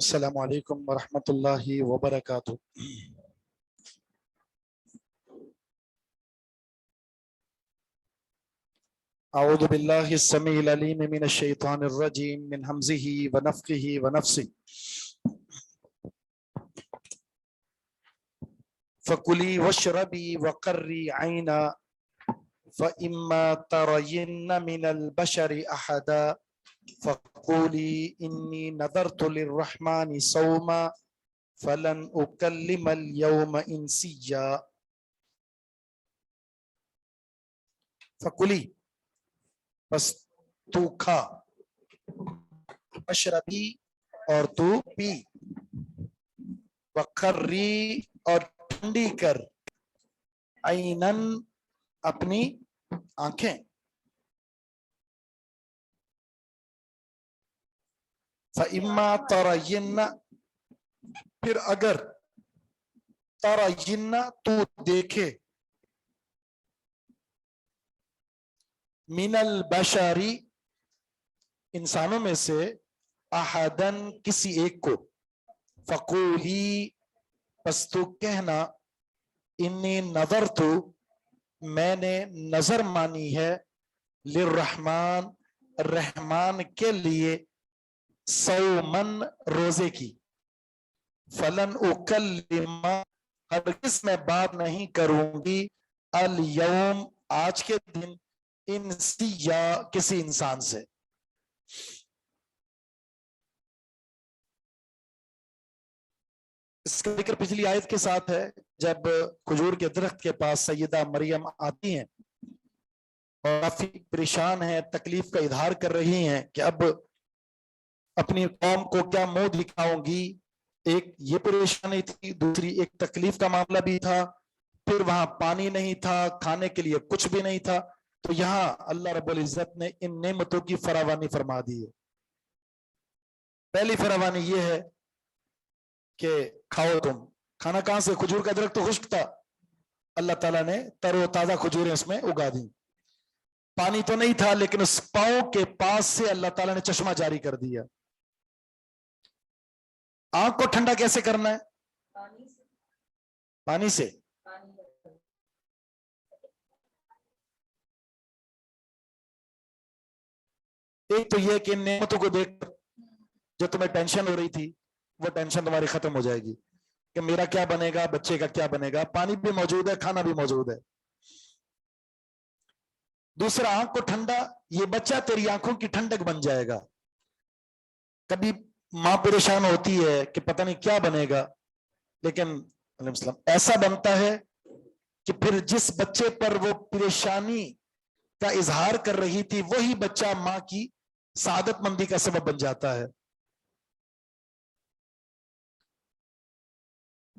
السلام علیکم ورحمۃ اللہ وبرکاتہ۔ اعوذ باللہ السمیع العلیم من الشیطان الرجیم من ہمزہ ونفخہ ونفثہ۔ فکلی واشربی وقری عینا فإما ترین من البشر احدا فقولی انی نذرت للرحمن صوما فلن اکلم اليوم انسیا۔ فکلی بس تو کھا، اشربی اور تو پی، وقری اور ٹھنڈی کر، عینن اپنی آنکھیں، فَإِمَّا تَرَيِّنَّ پھر اگر، تَرَيِّنَّ تو دیکھے، من البشری انسانوں میں سے، احدن کسی ایک کو، فقولی پس تو کہنا، انی نظرت میں نے نظر مانی ہے، للرحمن رحمان کے لیے، صومن روزے کی، فلن اکلم ہرگز میں بات نہیں کروں گی، الیوم آج کے دن، انسیا کسی انسان سے۔ اس کا ذکر پچھلی آیت کے ساتھ ہے، جب کھجور کے درخت کے پاس سیدہ مریم آتی ہیں اور کافی پریشان ہیں، تکلیف کا اظہار کر رہی ہیں کہ اب اپنی قوم کو کیا منہ دکھاؤں گی۔ ایک یہ پریشانی تھی، دوسری ایک تکلیف کا معاملہ بھی تھا، پھر وہاں پانی نہیں تھا، کھانے کے لیے کچھ بھی نہیں تھا، تو یہاں اللہ رب العزت نے ان نعمتوں کی فراوانی فرما دی ہے۔ پہلی فراوانی یہ ہے کہ کھاؤ، تم کھانا کہاں سے؟ کھجور کا درخت تو خشک تھا، اللہ تعالیٰ نے تر و تازہ کھجوریں اس میں اگا دی۔ پانی تو نہیں تھا، لیکن اس پاؤں کے پاس سے اللہ تعالیٰ نے چشمہ جاری کر دیا۔ آنکھ کو ٹھنڈا کیسے کرنا ہے؟ پانی سے۔ ایک تو یہ کہ ان نعمتوں کو دیکھ کر جو تمہیں ٹینشن ہو رہی تھی، وہ ٹینشن تمہاری ختم ہو جائے گی کہ میرا کیا بنے گا، بچے کا کیا بنے گا۔ پانی بھی موجود ہے، کھانا بھی موجود ہے۔ دوسرا، آنکھ کو ٹھنڈا، یہ بچہ تیری آنکھوں کی ٹھنڈک بن جائے گا۔ کبھی ماں پریشان ہوتی ہے کہ پتہ نہیں کیا بنے گا، لیکن علیہ السلام ایسا بنتا ہے کہ پھر جس بچے پر وہ پریشانی کا اظہار کر رہی تھی، وہی بچہ ماں کی سعادت مندی کا سبب بن جاتا ہے۔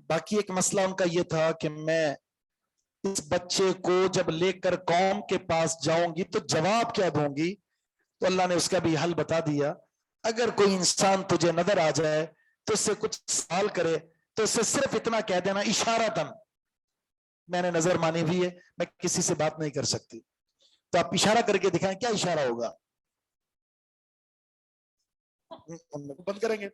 باقی ایک مسئلہ ان کا یہ تھا کہ میں اس بچے کو جب لے کر قوم کے پاس جاؤں گی تو جواب کیا دوں گی، تو اللہ نے اس کا بھی حل بتا دیا۔ اگر کوئی انسان تجھے نظر آ جائے تو اس سے کچھ سوال کرے تو اس سے صرف اتنا کہہ دینا، اشارتاً، میں نے نظر مانی ہوئی ہے، میں کسی سے بات نہیں کر سکتی۔ تو آپ اشارہ کر کے دکھائیں، کیا اشارہ ہوگا؟ بند کریں گے۔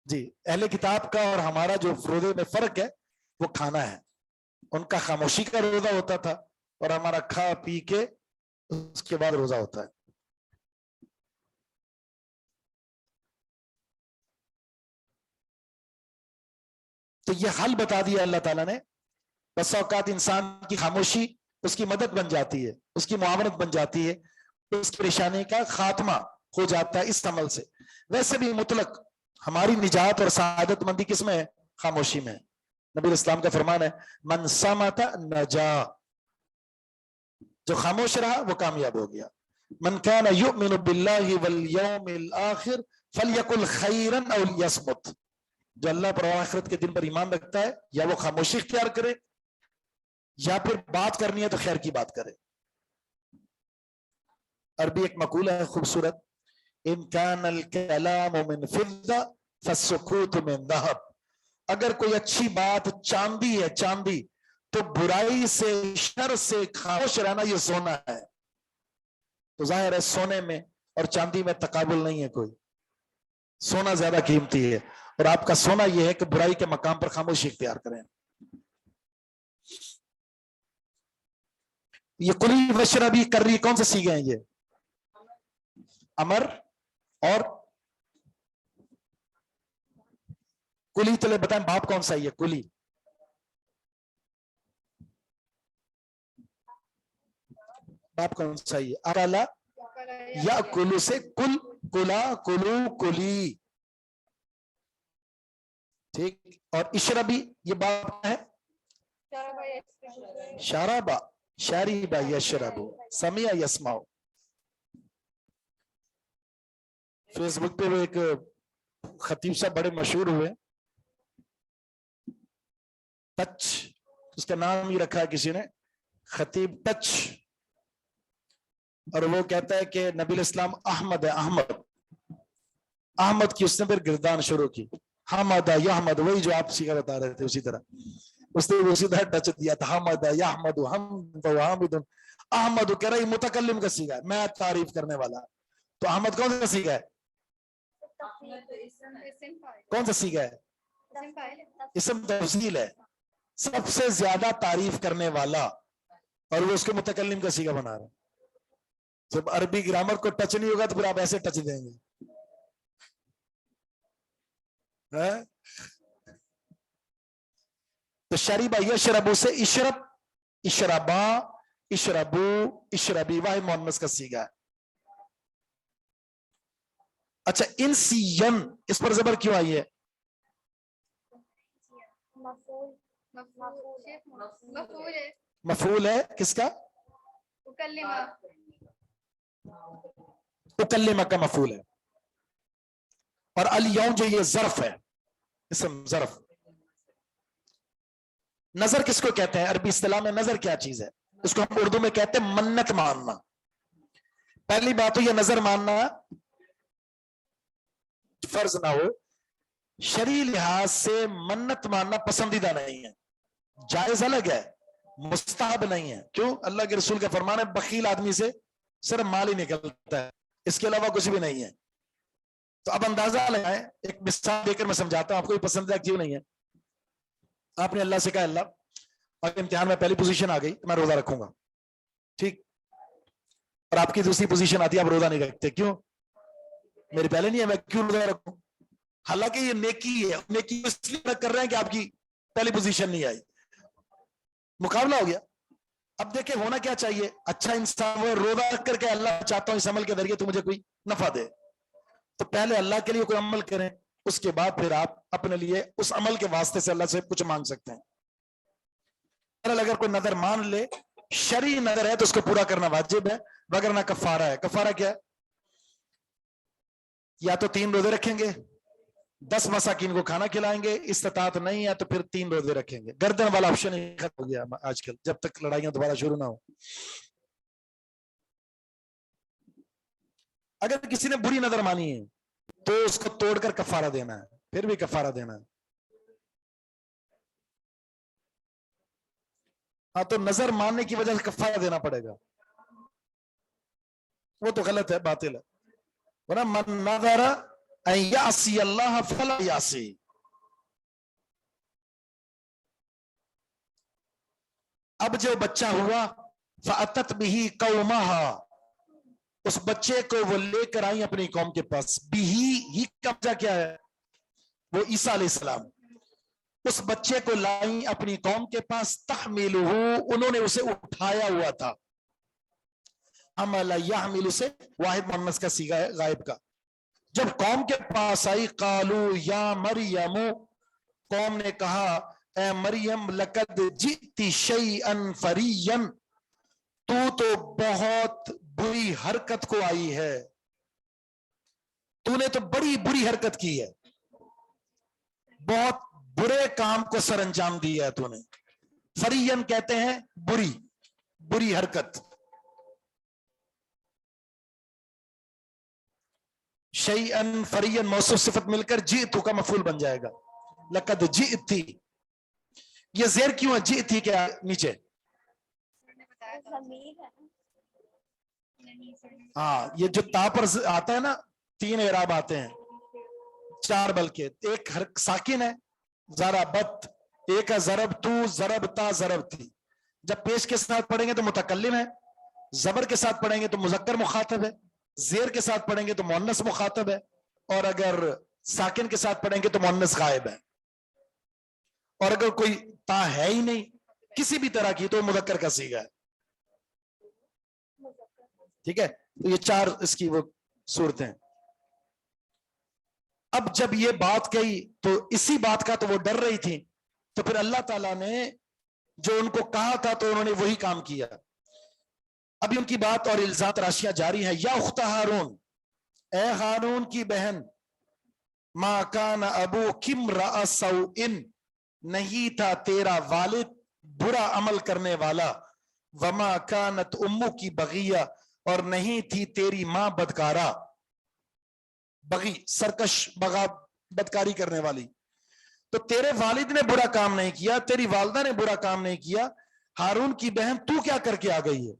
جی، اہل کتاب کا اور ہمارا جو روزے میں فرق ہے وہ کھانا ہے۔ ان کا خاموشی کا روزہ ہوتا تھا اور ہمارا کھا پی کے اس کے بعد روزہ ہوتا ہے۔ تو یہ حل بتا دیا اللہ تعالیٰ نے۔ بس اوقات انسان کی خاموشی اس کی مدد بن جاتی ہے، اس کی معاونت بن جاتی ہے، اس کی پریشانی کا خاتمہ ہو جاتا ہے اس عمل سے۔ ویسے بھی مطلق ہماری نجات اور سعادت مندی کس میں ہے؟ خاموشی میں۔ نبی اسلام کا فرمان ہے، من صمت نجا، جو خاموش رہا وہ کامیاب ہو گیا۔ من کان یؤمن باللہ والیوم الآخر فلیقل خیرا او لیصمت، جو اللہ پر اور آخرت کے دن پر ایمان رکھتا ہے، یا وہ خاموشی اختیار کرے یا پھر بات کرنی ہے تو خیر کی بات کرے۔ عربی ایک مقولہ ہے خوبصورت، ان کان الکلام من فضہ فالسکوت من ذہب، اگر کوئی اچھی بات چاندی ہے، چاندی، تو برائی سے، شر سے خاموش رہنا یہ سونا ہے۔ تو ظاہر ہے سونے میں اور چاندی میں تقابل نہیں ہے کوئی، سونا زیادہ قیمتی ہے، اور آپ کا سونا یہ ہے کہ برائی کے مقام پر خاموشی اختیار کریں۔ یہ کلی وشربی کر رہی کون سے سیگے ہیں؟ یہ امر اور کلی، چلے بتائیں بھاپ کون سا ہے؟ یہ کلی، باپ کون سا ہے؟ اکلا یا کلو سے کل، کلا، کلو، کلی، ٹھیک۔ اور اشربی یہ باپ ہے شاربا، شاریبا یشربو، سمیا یسماؤ۔ فیس بک پہ وہ ایک خطیب صاحب بڑے مشہور ہوئے، ٹچ، اس کا نام ہی رکھا ہے کسی نے، خطیب ٹچ، اور وہ کہتا ہے کہ نبی الاسلام احمد ہے، احمد، احمد کی اس نے پھر گردان شروع کی، حمد یحمد، وہی جو آپ سیکھا بتا رہے تھے اسی طرح اس نے اسی طرح ٹچ دیا تھا، حمد یحمد حمد وحمد، احمد کہہ رہا ہے متکلم کا سیکھا ہے، میں تعریف کرنے والا، تو احمد کون سا سیکھا ہے؟ کون سا سیکھا ہے؟ اسم تفضیل ہے، سب سے زیادہ تعریف کرنے والا، اور وہ اس کو متکلم کا سیکھا بنا رہا ہے۔ جب عربی گرامر کو ٹچ نہیں ہوگا تو پھر آپ ایسے ٹچ دیں گے، تو شریبا یشربو سے اشرب، اشربا، اشربو، اشربی، واحد مؤنث کا صیغہ ہے۔ اچھا انسین، اس پر زبر کیوں آئی ہے؟ مفعول ہے کس کا؟ اکلمہ کا مفعول ہے، اور الیوم جو یہ ظرف ہے، اسم ظرف۔ نظر کس کو کہتے ہیں عربی اصطلاح میں؟ نظر کیا چیز ہے؟ اس کو ہم اردو میں کہتے ہیں منت ماننا۔ پہلی بات تو یہ نظر ماننا فرض نہ ہو، شرعی لحاظ سے منت ماننا پسندیدہ نہیں ہے، جائز الگ ہے، مستحب نہیں ہے۔ کیوں؟ اللہ کے رسول کا فرمان ہے بخیل آدمی سے صرف مال ہی نکلتا ہے، اس کے علاوہ کچھ بھی نہیں ہے۔ تو اب اندازہ لگائیں، ایک مثال دے کر میں سمجھاتا ہوں آپ کو یہ پسندیدہ کیوں نہیں ہے۔ آپ نے اللہ سے کہا اللہ اگر امتحان میں پہلی پوزیشن آ گئی تو میں روزہ رکھوں گا، ٹھیک، اور آپ کی دوسری پوزیشن آتی ہے آپ روزہ نہیں رکھتے، کیوں؟ میری پہلے نہیں ہے، میں کیوں روزہ رکھوں؟ حالانکہ یہ نیکی ہے، نیکی اس لیے کر رہے ہیں کہ آپ کی پہلی پوزیشن نہیں آئی، مقابلہ ہو گیا۔ اب دیکھیں ہونا کیا چاہیے، اچھا انسان وہ روزہ رکھ کر کے اللہ چاہتا ہوں اس عمل کے ذریعے تو مجھے کوئی نفع دے، تو پہلے اللہ کے لیے کوئی عمل کریں، اس کے بعد پھر آپ اپنے لیے اس عمل کے واسطے سے اللہ سے کچھ مانگ سکتے ہیں۔ اگر کوئی نظر مان لے، شرعی نظر ہے تو اس کو پورا کرنا واجب ہے، وگرنہ کفارہ ہے۔ کفارہ کیا ہے؟ یا تو 3 روزے رکھیں گے، 10 مساکین کو کھانا کھلائیں گے، استطاعت نہیں ہے تو پھر 3 روزے رکھیں گے۔ گردن والا آپشن ہی ختم ہو گیا آج کل، جب تک لڑائیاں دوبارہ شروع نہ ہو۔ اگر کسی نے بری نظر مانی ہے تو اس کو توڑ کر کفارہ دینا ہے، پھر بھی کفارہ دینا ہے۔ ہاں تو نظر ماننے کی وجہ سے کفارہ دینا پڑے گا، وہ تو غلط ہے، باطل ہے۔ ورنہ من نظر ان یعصی اللہ فلا یعصی، اب جو بچہ ہوا فاتت به قومها، اس بچے کو وہ لے کر آئی اپنی قوم کے پاس۔ ہی کا وجہ کیا ہے؟ وہ عیسیٰ علیہ السلام، اس بچے کو لائی اپنی قوم کے پاس، تحملہ، انہوں نے اسے اٹھایا ہوا تھا، حمل یحمل سے واحد مؤنث کا صیغہ ہے غائب کا۔ جب قوم کے پاس آئی، قالو یا مریم، قوم نے کہا اے مریم، لقد جئتی شیئا فریا، تو بہت بری حرکت کو آئی ہے، تو نے تو بڑی بری حرکت کی ہے، بہت برے کام کو سر انجام دیا ہے تو نے۔ فرین کہتے ہیں بری، بری حرکت۔ شیئن فرین موصوف صفت مل کر جئتو کا مفعول بن جائے گا۔ لقد جئتی، یہ زیر کیوں ہے جئتی کے نیچے؟ ہاں یہ جو تا پر آتا ہے نا 3 اعراب آتے ہیں 4 بلکہ ایک ساکن ہے ضربت، ایک ہے ضرب تو ضرب تا ضرب تھی. جب پیش کے ساتھ پڑھیں گے تو متکلم ہے، زبر کے ساتھ پڑھیں گے تو مذکر مخاطب ہے، زیر کے ساتھ پڑھیں گے تو مؤنث مخاطب ہے، اور اگر ساکن کے ساتھ پڑھیں گے تو مؤنث غائب ہے، اور اگر کوئی تا ہے ہی نہیں کسی بھی طرح کی تو مذکر کا صیغہ ہے. ٹھیک ہے، تو یہ 4 اس کی وہ صورتیں. اب جب یہ بات کہی تو اسی بات کا تو وہ ڈر رہی تھی، تو پھر اللہ تعالیٰ نے جو ان کو کہا تھا تو انہوں نے وہی کام کیا. ابھی ان کی بات اور الزام تراشیاں جاری ہیں. یا اخت ہارون، اے ہارون کی بہن، ما کان ابوک امرأ سوء، نہیں تھا تیرا والد برا عمل کرنے والا، وما کانت امک بغیہ، اور نہیں تھی تیری ماں بدکارا. بغی سرکش، بغا بدکاری کرنے والی. تو تیرے والد نے برا کام نہیں کیا، تیری والدہ نے برا کام نہیں کیا. ہارون کی بہن تو کیا کر کے آ گئی ہے؟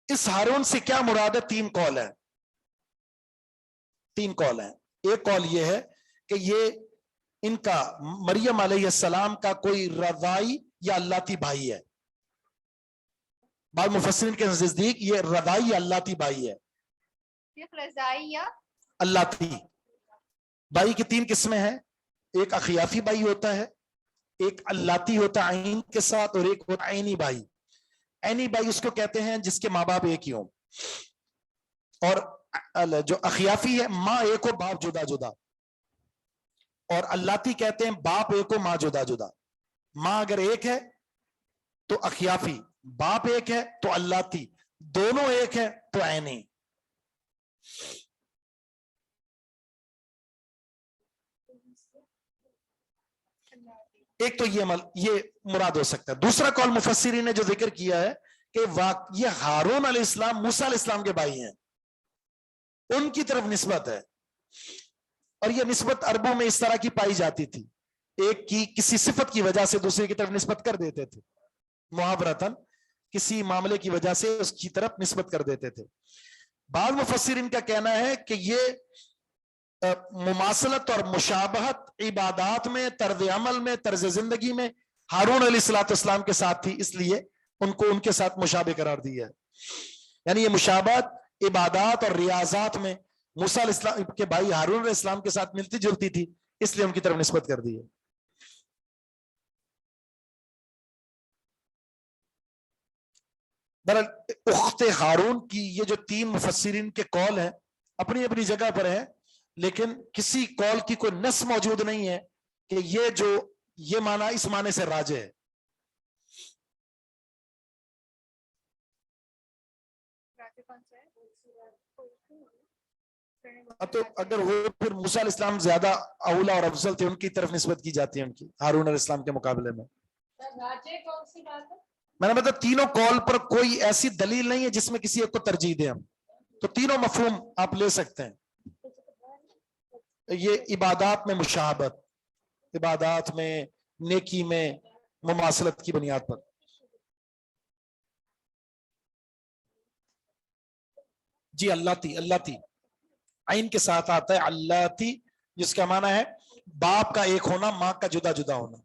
اس ہارون سے کیا مراد ہے؟ 3 قول ہے، 3 قول ہیں. ایک قول یہ ہے کہ یہ ان کا مریم علیہ السلام کا کوئی رضائی یا اللتی بھائی ہے. بعض مفسرین کے نزدیک یہ رضائی یا اللتی بھائی ہے. رضائی یا اللتی بھائی کی 3 قسمیں ہیں. ایک اخیافی بھائی ہوتا ہے، ایک اللتی ہوتا ہے عین کے ساتھ، اور ایک ہوتا عینی بھائی. عینی بھائی اس کو کہتے ہیں جس کے ماں باپ ایک ہی ہوں، اور جو اخیافی ہے ماں ایک ہو باپ جدا جدا. اور اللتی کہتے ہیں باپ ایک ہو ماں جدا جدا. ماں اگر ایک ہے تو اخیافی، باپ ایک ہے تو اللتی، دونوں ایک ہے تو عینی. ایک تو یہ مراد ہو سکتا ہے. دوسرا قول مفسرین نے جو ذکر کیا ہے کہ یہ ہارون علیہ السلام موسیٰ علیہ السلام کے بھائی ہیں، ان کی طرف نسبت ہے. اور یہ نسبت عربوں میں اس طرح کی پائی جاتی تھی، ایک کی کسی صفت کی وجہ سے دوسرے کی طرف نسبت کر دیتے تھے، محاورتاً کسی معاملے کی وجہ سے اس کی طرف نسبت کر دیتے تھے. بعض مفسرین کا کہنا ہے کہ یہ مماثلت اور مشابہت عبادات میں، طرز عمل میں، طرز زندگی میں ہارون علیہ السلام کے ساتھ تھی، اس لیے ان کو ان کے ساتھ مشابہ قرار دیا ہے. یعنی یہ مشابہت عبادات اور ریاضات میں موسیٰ علیہ السلام کے بھائی ہارون علیہ السلام کے ساتھ ملتی جلتی تھی، اس لیے ان کی طرف نسبت کر دی ہے. اخت ہارون کی یہ جو 3 مفسرین کے قول ہیں اپنی اپنی جگہ پر ہیں، لیکن کسی قول کی کوئی نص موجود نہیں ہے کہ یہ معنی اس معنی سے راجح ہے. تو اگر وہ پھر موسیٰ علیہ السلام زیادہ اولا اور افضل تھے، ان کی طرف نسبت کی جاتی ہے ان کی ہارون علیہ السلام کے مقابلے میں. میں نے بتا تینوں قول پر کوئی ایسی دلیل نہیں ہے جس میں کسی ایک کو ترجیح دیں ہم، تو تینوں مفہوم آپ لے سکتے ہیں. یہ عبادات میں مشابہت، عبادات میں، نیکی میں مماثلت کی بنیاد پر. جی اللہ تی عین کے ساتھ آتا ہے اللہ تی، جس کا معنی ہے باپ کا ایک ہونا، ماں کا جدا جدا ہونا.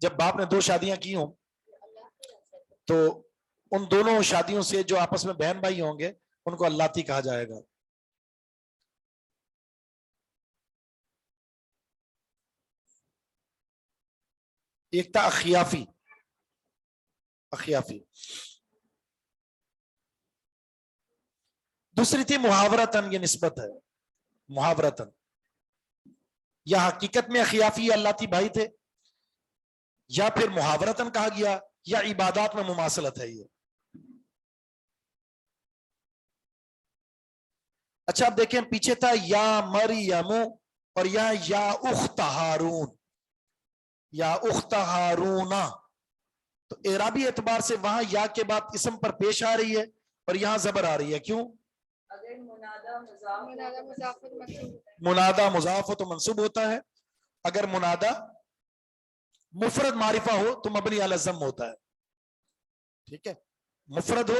جب باپ نے 2 شادیاں کی ہوں تو ان دونوں شادیوں سے جو آپس میں بہن بھائی ہوں گے ان کو اللہ تی کہا جائے گا. ایک تھا اخیافی، دوسری تھی محاورتاً، یہ نسبت ہے محاورتاً، یا حقیقت میں اخیافی یا اللہ تی بھائی تھے، یا پھر محاورتاً کہا گیا، یا عبادات میں مماثلت ہے یہ. اچھا اب دیکھیں پیچھے تھا یا مریم، اور یا اخت ہارون، یا اخت ہارونا. تو اعرابی اعتبار سے وہاں یا کے بعد اسم پر پیش آ رہی ہے اور یہاں زبر آ رہی ہے. کیوں؟ منادہ مضاف ہو تو منصوب ہوتا ہے، اگر منادہ مفرد معرفہ ہو تو مبنی علی الضم ہوتا ہے. ٹھیک ہے، مفرد ہو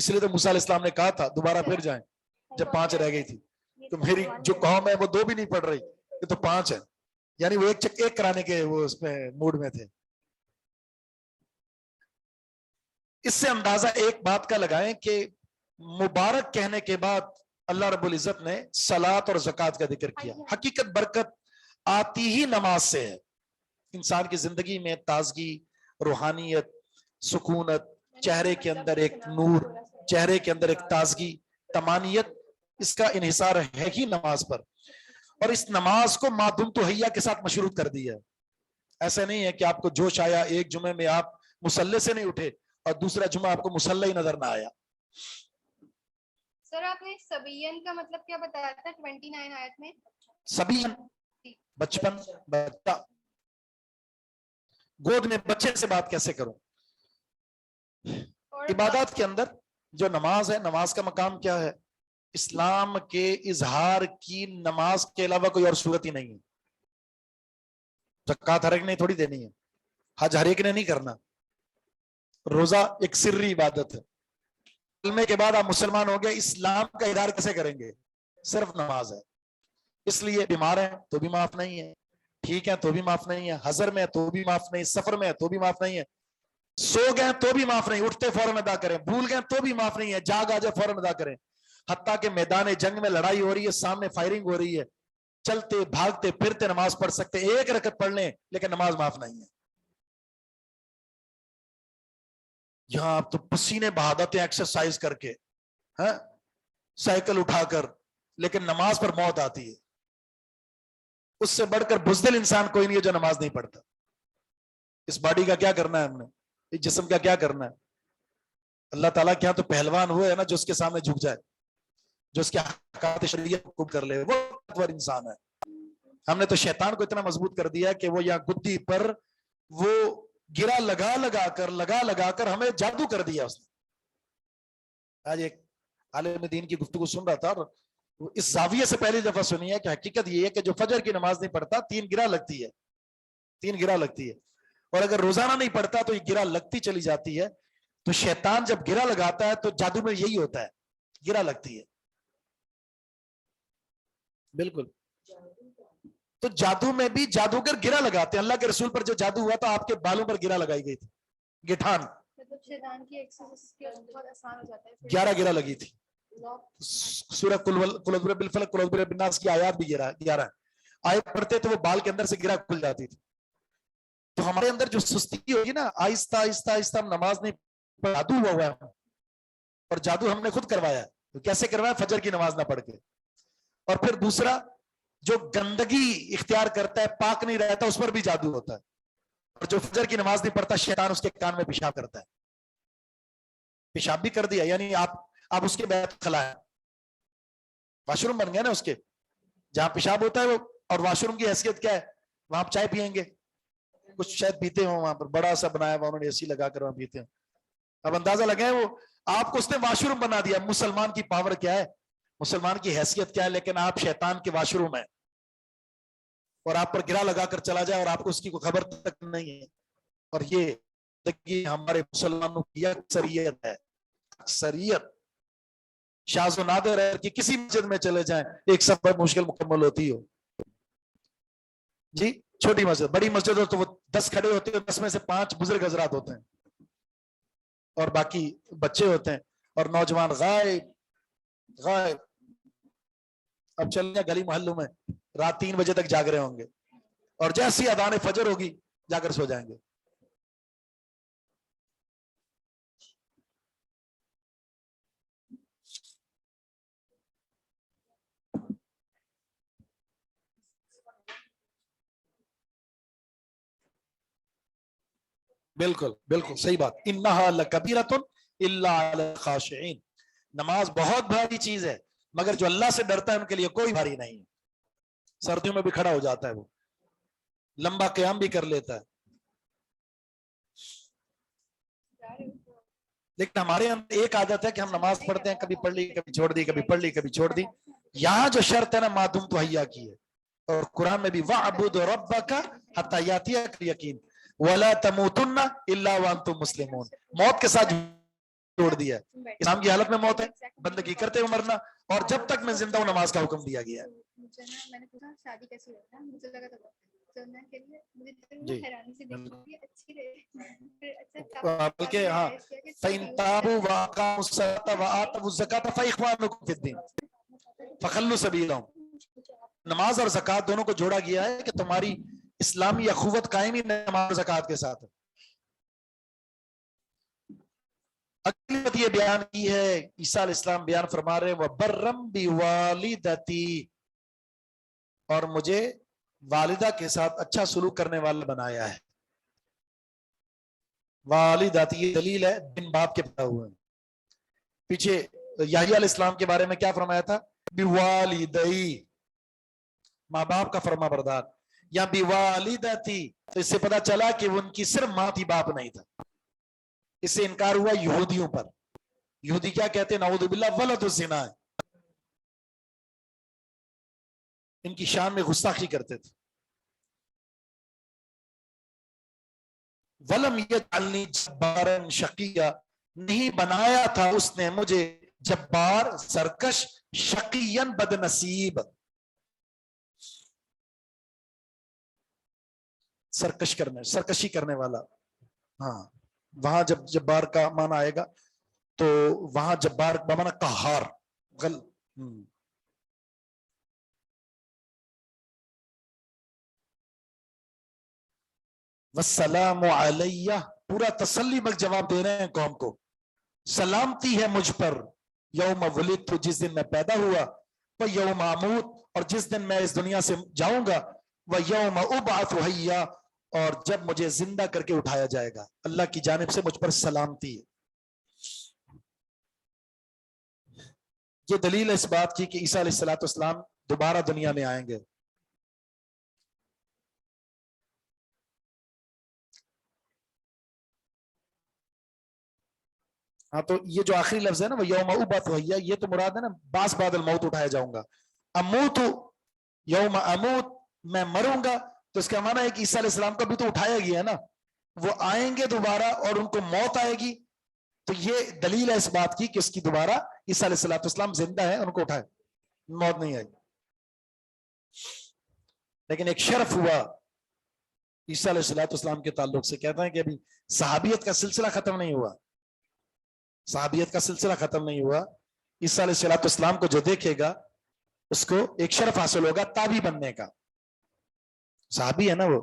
اس لیے تو موسیٰ علیہ السلام نے کہا تھا دوبارہ پھر جائیں جب 5 رہ گئی تھی، تو میری جو قوم ہے وہ 2 بھی نہیں پڑھ رہی، یہ تو 5 ہے، یعنی وہ ایک کرانے کے وہ اس میں موڈ میں تھے۔ اس سے اندازہ ایک بات کا لگائیں کہ مبارک کہنے کے بعد اللہ رب العزت نے صلاۃ اور زکوٰۃ کا ذکر کیا۔ حقیقت برکت آتی ہی نماز سے ہے، انسان کی زندگی میں تازگی، روحانیت، سکونت، چہرے کے اندر ایک نور، چہرے کے اندر ایک تازگی، طمانینت، اس کا انحصار ہے ہی نماز پر۔ اور اس نماز کو ما دمت حیہ کے ساتھ مشروط کر دیا ہے۔ ایسا نہیں ہے کہ آپ کو جوش آیا ایک جمعے میں آپ مصلی سے نہیں اٹھے اور دوسرا جمعہ آپ کو مصلی ہی نظر نہ آیا۔ سر آپ نے سبین کا مطلب کیا بتایا تھا 29 آیت میں؟ سبین بچپن، بچہ، گود میں بچے سے بات کیسے کروں؟ اور عبادات کے اندر جو نماز ہے، نماز کا مقام کیا ہے؟ اسلام کے اظہار کی نماز کے علاوہ کوئی اور صورت ہی نہیں ہے۔ زکوٰۃ ہر ایک نے تھوڑی دینی ہے، حج ہر ایک نے نہیں کرنا، روزہ ایک سری عبادت ہے۔ کلمے کے بعد آپ مسلمان ہو گئے، اسلام کا اظہار کیسے کریں گے؟ صرف نماز ہے۔ اس لیے بیمار ہیں تو بھی معاف نہیں ہے، ٹھیک ہے تو بھی معاف نہیں ہے، حضر میں تو بھی معاف نہیں، سفر میں تو بھی معاف نہیں ہے، سو گئے تو بھی معاف نہیں، اٹھتے فوراً ادا کریں، بھول گئے تو بھی معاف نہیں ہے، جاگ آ جائے فوراً ادا کریں۔ حتیٰ کہ میدان جنگ میں لڑائی ہو رہی ہے، سامنے فائرنگ ہو رہی ہے، چلتے بھاگتے پھرتے نماز پڑھ سکتے، ایک رکعت پڑھ لیں لیکن نماز معاف نہیں ہے۔ یہاں آپ تو پسینے بہادتے ہیں ایکسرسائز کر کے، سائیکل اٹھا کر، لیکن نماز پر موت آتی ہے۔ اس سے بڑھ کر بزدل انسان کوئی نہیں ہے جو نماز نہیں پڑھتا۔ اس باڈی کا کیا کرنا ہے ہم نے؟ اس جسم کا کیا کرنا ہے؟ اللہ تعالیٰ کیا تو پہلوان وہ ہے نا جو اس کے سامنے جھک جائے، جو اس کے احکامات شریعت کو کر لے، وہ طاقتور انسان ہے۔ ہم نے تو شیطان کو اتنا مضبوط کر دیا کہ وہ یہاں گدی پر وہ گرا لگا کر ہمیں جادو کر دیا اس نے۔ آج ایک عالم دین کی گفتگو سن رہا تھا، اور اس زاویے سے پہلی دفعہ سنی ہے کہ حقیقت یہ ہے کہ جو فجر کی نماز نہیں پڑھتا 3 گرا لگتی ہے، 3 گرا لگتی ہے، اور اگر روزانہ نہیں پڑھتا تو یہ گرا لگتی چلی جاتی ہے۔ تو شیطان جب گرا لگاتا ہے تو جادو میں یہی ہوتا ہے، گرا لگتی ہے۔ بالکل، تو جادو میں بھی جادوگر گرا لگاتے ہیں۔ اللہ کے رسول پر جو جادو ہوا تھا آپ کے بالوں پر گرا لگائی گئی تھی، گٹھان، مطلب شیطان کی ایکسرسائز کے بہت آسان ہو جاتا ہے۔ 11 گرا لگی تھی۔ سورہ قل اعوذ برب الفلق قل اعوذ برب الناس کی آیات بھی 11 آیت پڑھتے تو وہ بال کے اندر سے گرا کھل جاتی تھی۔ تو ہمارے اندر جو سستی ہوگی نا، آہستہ آہستہ آہستہ ہم نماز نہیں، جادو ہوا ہے، اور جادو ہم نے خود کروایا ہے۔ کیسے کروایا؟ فجر کی نماز نہ پڑھ کے۔ اور پھر دوسرا، جو گندگی اختیار کرتا ہے، پاک نہیں رہتا، اس پر بھی جادو ہوتا ہے۔ اور جو فجر کی نماز نہیں پڑھتا، شیطان اس کے کان میں پیشاب کرتا ہے، پیشاب بھی کر دیا، یعنی آپ اس کے بیت خلا ہے، واش روم بن گیا نا اس کے، جہاں پیشاب ہوتا ہے وہ، اور واش روم کی حیثیت کیا ہے؟ وہاں آپ چائے پیئیں گے، کچھ شاید پیتے ہوں، وہاں پر بڑا سا بنایا ہوا، انہوں نے اے سی لگا کر وہاں پیتے ہیں۔ اب اندازہ لگائیں، وہ آپ کو اس نے واش روم بنا دیا۔ مسلمان کی پاور کیا ہے، مسلمان کی حیثیت کیا ہے، لیکن آپ شیطان کے واش روم ہیں، اور آپ پر گرا لگا کر چلا جائے اور آپ کو اس کی کوئی خبر تک نہیں ہے۔ اور یہ ہمارے مسلمانوں کی اکثریت ہے، اکثریت۔ شاذ و نادر ہے کہ کسی مسجد میں چلے جائیں ایک صف پر مشکل مکمل ہوتی ہو جی، چھوٹی مسجد، بڑی مسجد ہو تو وہ 10 کھڑے ہوتے ہیں، 10 میں سے 5 بزرگ حضرات ہوتے ہیں اور باقی بچے ہوتے ہیں، اور نوجوان غائب۔ اب چلیں گلی محلوں میں رات 3 بجے تک جاگ رہے ہوں گے، اور جیسی اذان فجر ہوگی جا کر سو جائیں گے۔ بالکل بالکل صحیح بات، انہا لکبیرۃ الا علی الخاشعین، نماز بہت بھاری چیز ہے، مگر جو اللہ سے ڈرتا ہے ان کے لیے کوئی بھاری نہیں ہے۔ سردیوں میں بھی کھڑا ہو جاتا ہے، وہ لمبا قیام بھی کر لیتا ہے۔ لیکن ہمارے اندر ایک عادت ہے کہ ہم نماز پڑھتے ہیں، کبھی پڑھ لی کبھی چھوڑ دی، کبھی پڑھ لی کبھی چھوڑ دی۔ یہاں جو شرط ہے نا، ما دمت حیا کی ہے، اور قرآن میں بھی وَاعْبُدْ رَبَّكَ حَتَّى يَأْتِيَكَ الْيَقِينُ وَلَا تَمُوتُنَّ إِلَّا وَأَنْتُمْ مُسْلِمُونَ، موت کے ساتھ توڑ دیا ہے. اسلام کی حالت میں موت ہے, بندگی کرتے ہوئے مرنا, اور جب تک میں زندہ ہوں نماز کا حکم دیا گیا ہے. مجھے نا میں نے پوچھا شادی کیسی ہوتا ہے, مجھے لگا تو میں کے لیے مجھے جی. حیرانی سے دیکھی اچھی رہے. اچھا بلکہ ہاں فَإِن تَابُوا وَأَقَامُوا الصَّلَاةَ وَآتَوُا الزَّكَاةَ فَإِخْوَانُكُمْ فِي الدِّينِ فَخَلُّوا سَبِيلَهُم. نماز اور زکوٰۃ دونوں کو جوڑا گیا ہے کہ تمہاری اسلامی اخوت قائم ہی نماز و زکوٰۃ کے ساتھ ہے. اگلی بات یہ بیان کی ہے, عیسیٰ علیہ السلام بیان فرما رہے ہیں وَبَرًّا بِوَالِدَتِي, اور مجھے والدہ کے ساتھ اچھا سلوک کرنے والا بنایا ہے. والداتی یہ دلیل ہے بن باپ کے پیدا ہوئے. پیچھے یحییٰ علیہ السلام کے بارے میں کیا فرمایا تھا؟ بِوَالِدَئی, ماں باپ کا فرما بردار. یا بِوَالِدَتِی, تو اس سے پتا چلا کہ ان کی صرف ماں تھی, باپ نہیں تھا. اس سے انکار ہوا یہودیوں پر. یہودی کیا کہتے ہیں؟ نعوذ باللہ ولد الزنا ہے. ان کی شان میں گستاخی کرتے تھے. وَلَمْ يَجْعَلْنِي جَبَّارًا شَقِيًّا, نہیں بنایا تھا اس نے مجھے جبار, سرکش, شقیًا بد نصیب, سرکشی کرنے والا. ہاں وہاں جب جبار کا معنی آئے گا تو وہاں جبار بمعنی قہار. والسلام علیہ, پورا تسلی بخش جواب دے رہے ہیں قوم کو, سلامتی ہے مجھ پر, یوم ولدت, جس دن میں پیدا ہوا, ویوم اموت, اور جس دن میں اس دنیا سے جاؤں گا, ویوم ابعث حیا, اور جب مجھے زندہ کر کے اٹھایا جائے گا. اللہ کی جانب سے مجھ پر سلامتی ہے. یہ دلیل ہے اس بات کی کہ عیسیٰ علیہ السلام دوبارہ دنیا میں آئیں گے. ہاں تو یہ جو آخری لفظ ہے نا وہ یوم ابعث حیا, یہ تو مراد ہے نا باس بعد الموت, اٹھایا جاؤں گا. اموت یوم اموت, میں مروں گا, تو اس کا معنی ہے کہ عیسیٰ علیہ السلام کا بھی تو اٹھایا گیا ہے نا, وہ آئیں گے دوبارہ اور ان کو موت آئے گی. تو یہ دلیل ہے اس بات کی کہ اس کی دوبارہ عیسیٰ علیہ السلام زندہ ہے, ان کو اٹھائے, موت نہیں آئی. لیکن ایک شرف ہوا عیسیٰ علیہ السلام کے تعلق سے. کہتے ہیں کہ ابھی صحابیت کا سلسلہ ختم نہیں ہوا, صحابیت کا سلسلہ ختم نہیں ہوا. عیسیٰ علیہ السلام کو جو دیکھے گا اس کو ایک شرف حاصل ہوگا تابعی بننے کا. صحابی ہے نا وہ,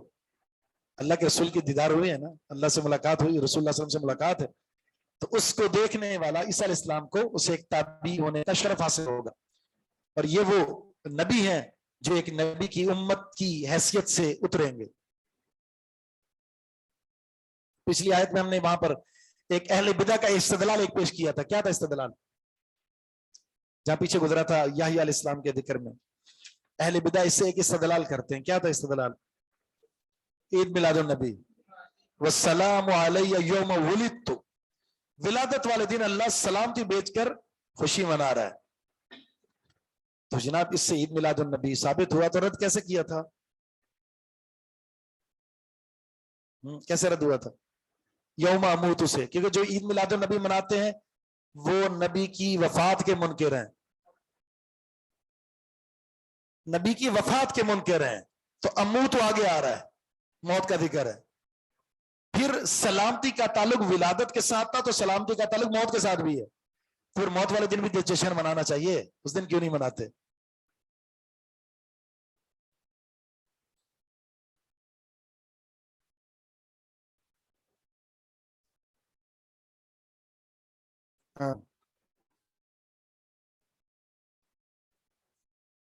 اللہ کے رسول کی دیدار ہوئی ہے نا, اللہ سے ملاقات ہوئی, رسول اللہ صلی اللہ علیہ وسلم سے ملاقات ہے, تو اس کو دیکھنے والا عیسیٰ علیہ السلام کو اسے ایک تابعی ہونے کا شرف حاصل ہوگا. اور یہ وہ نبی ہیں جو ایک نبی کی امت کی حیثیت سے اتریں گے. پچھلی آیت میں ہم نے وہاں پر ایک اہل بدع کا استدلال ایک پیش کیا تھا. کیا تھا استدلال؟ جہاں پیچھے گزرا تھا یحییٰ علیہ السلام کے ذکر میں, اہل بدع اس سے ایک استدلال کرتے ہیں. کیا تھا استدلال؟ عید میلاد النبی, والسلام علیہ یوم ولدت, ولادت والے دن اللہ سلامتی بیچ کر خوشی منا رہا ہے. تو جناب اس سے عید میلاد النبی ثابت ہوا, تو رد کیسے کیا تھا؟ کیسے رد ہوا تھا؟ یوم اموت سے, کیونکہ جو عید میلاد النبی مناتے ہیں وہ نبی کی وفات کے منکر ہیں, نبی کی وفات کے منکر ہیں. تو اموت تو آگے آ رہا ہے, موت کا ذکر ہے. پھر سلامتی کا تعلق ولادت کے ساتھ تھا, تو سلامتی کا تعلق موت کے ساتھ بھی ہے. پھر موت والے دن بھی جشن منانا چاہیے, اس دن کیوں نہیں مناتے؟ ہاں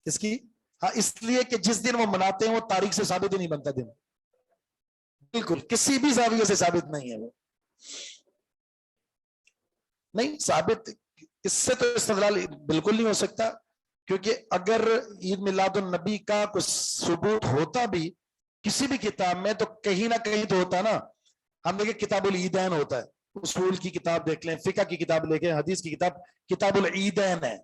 اس کی, ہاں اس لیے کہ جس دن وہ مناتے ہیں وہ تاریخ سے ثابت ہی نہیں بنتا دن, بالکل کسی بھی زاویے سے ثابت نہیں ہے وہ, نہیں ثابت. اس سے تو استدلال بالکل نہیں ہو سکتا, کیونکہ اگر عید میلاد النبی کا کچھ ثبوت ہوتا بھی کسی بھی کتاب میں تو کہیں نہ کہیں تو ہوتا نا. ہم دیکھیں کتاب العیدین ہوتا ہے, اصول کی کتاب دیکھ لیں, فقہ کی کتاب لے کے, حدیث کی کتاب کتاب العیدین ہے,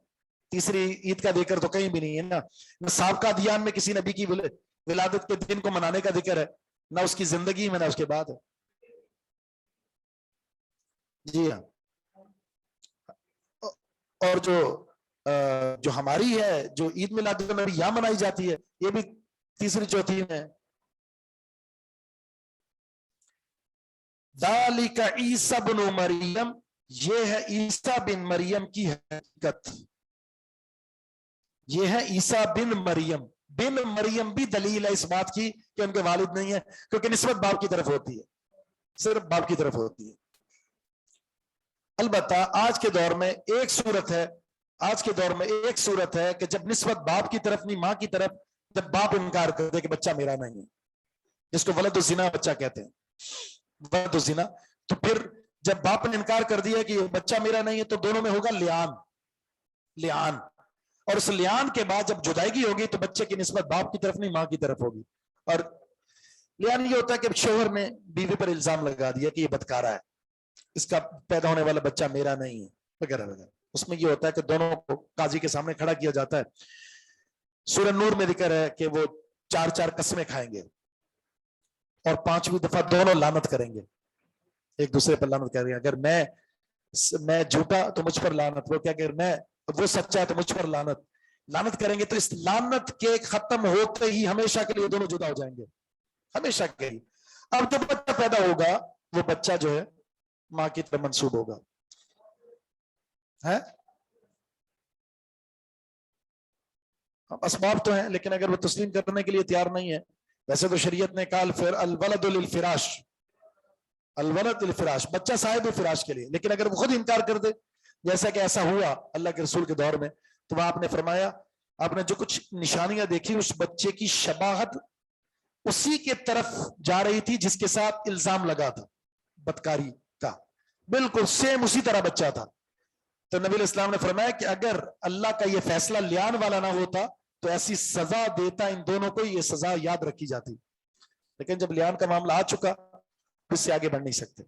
تیسری عید کا ذکر تو کہیں بھی نہیں ہے نا. سابقہ ادیان میں کسی نبی کی ولادت کے دن کو منانے کا ذکر ہے, نہ اس کی زندگی میں نہ اس کے بعد ہے. جی ہاں اور جو ہماری ہے جو عید میلاد النبی یہاں منائی جاتی ہے یہ بھی تیسری چوتھی میں ہے. ذالک عیسی بن مریم، یہ ہے عیسیٰ بن مریم کی حقیقت. یہ ہے عیسیٰ بن مریم. بن مریم بھی دلیل ہے اس بات کی کہ ان کے والد نہیں ہے، کیونکہ نسبت باپ کی طرف ہوتی ہے، صرف باپ کی طرف ہوتی ہے. البتہ آج کے دور میں ایک صورت ہے کہ جب نسبت باپ کی طرف نہیں ماں کی طرف، جب باپ انکار کر دے کہ بچہ میرا نہیں ہے، جس کو ولد الزنا بچہ کہتے ہیں، ولد الزنا، تو پھر جب باپ نے انکار کر دیا کہ یہ بچہ میرا نہیں ہے تو دونوں میں ہوگا لیان. اور اس لیان کے بعد جب جدائیگی ہوگی تو بچے کی نسبت باپ کی طرف نہیں ماں کی طرف ہوگی. اور لیان یہ ہوتا ہے کہ شوہر نے بیوی پر الزام لگا دیا کہ یہ بدکارہ ہے، اس کا پیدا ہونے والا بچہ میرا نہیں ہے وغیرہ وغیرہ. اس میں یہ ہوتا ہے کہ دونوں کو قاضی کے سامنے کھڑا کیا جاتا ہے. سورہ نور میں ذکر ہے کہ وہ 4 قسمیں کھائیں گے اور 5ویں دفعہ دونوں لعنت کریں گے، ایک دوسرے پر لعنت کریں گے. اگر میں جھوٹا تو مجھ پر لعنت، وہ کیا کہ میں وہ سچا ہے تو مجھ پر لعنت کریں گے. تو اس لعنت کے ختم ہوتے ہی ہمیشہ کے لیے دونوں جدا ہو جائیں گے، ہمیشہ کے لیے. اب جو بچہ پیدا ہوگا وہ بچہ جو ہے ماں کی طرف منسوب ہوگا. اسباب تو ہیں لیکن اگر وہ تسلیم کرنے کے لیے تیار نہیں ہے. ویسے تو شریعت نے کہا الولد للفراش، الولد للفراش، بچہ صاحب فراش کے لیے. لیکن اگر وہ خود انکار کر دے، جیسا کہ ایسا ہوا اللہ کے رسول کے دور میں، تو وہاں آپ نے فرمایا آپ نے جو کچھ نشانیاں دیکھی اس بچے کی شباہت اسی کے طرف جا رہی تھی جس کے ساتھ الزام لگا تھا بدکاری کا، بالکل سیم اسی طرح بچہ تھا. تو نبی علیہ السلام نے فرمایا کہ اگر اللہ کا یہ فیصلہ لیان والا نہ ہوتا تو ایسی سزا دیتا ان دونوں کو، یہ سزا یاد رکھی جاتی. لیکن جب لیان کا معاملہ آ چکا اس سے آگے بڑھ نہیں سکتے.